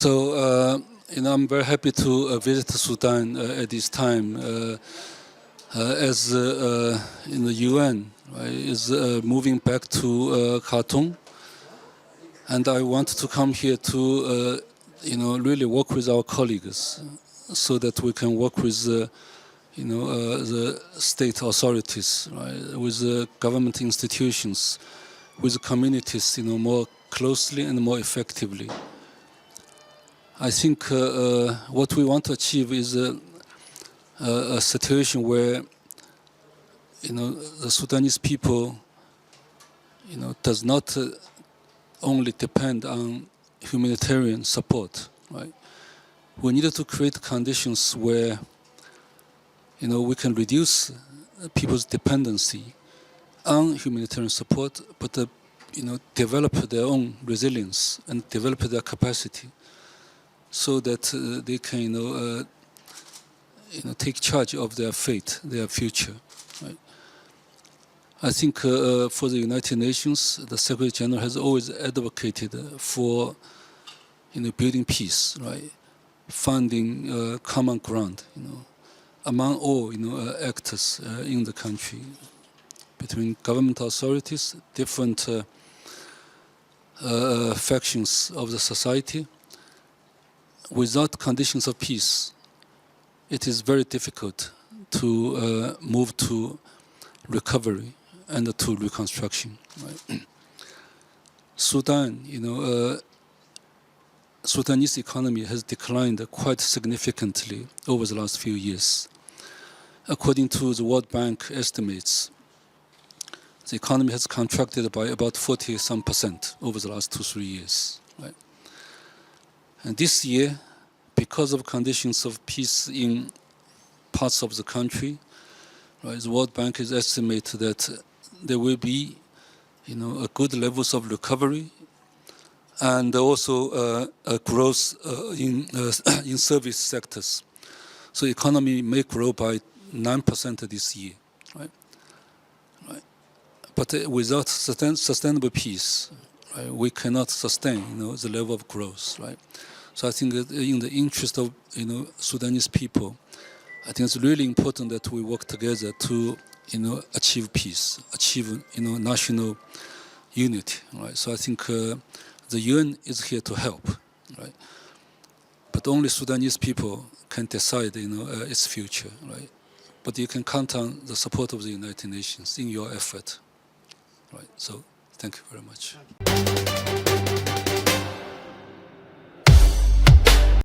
So, I'm very happy to visit Sudan at this time as in the UN is moving back to Khartoum, and I want to come here to really work with our colleagues so that we can work with the state authorities, right, with the government institutions, with the communities, more closely and more effectively. I think what we want to achieve is a situation where, the Sudanese people, does not only depend on humanitarian support, right? We needed to create conditions where, we can reduce people's dependency on humanitarian support, but develop their own resilience and develop their capacity, so that they can, take charge of their fate, their future. Right? I think for the United Nations, the Secretary General has always advocated for, building peace, right? Finding common ground, among all, actors in the country, between government authorities, different factions of the society. Without conditions of peace, it is very difficult to move to recovery and to reconstruction. Right? Sudan, Sudanese economy has declined quite significantly over the last few years. According to the World Bank estimates, the economy has contracted by about 40% over the last 2-3 years. Right? And this year, because of conditions of peace in parts of the country, right, the World Bank has estimated that there will be, a good levels of recovery and also a growth in service sectors. So the economy may grow by 9% this year, right? Right. But without sustainable peace, right, we cannot sustain, the level of growth, right? So I think that in the interest of, Sudanese people, I think it's really important that we work together to, achieve peace, achieve, national unity, right? So I think the UN is here to help, right? But only Sudanese people can decide, its future, right? But you can count on the support of the United Nations in your effort, right? So thank you very much.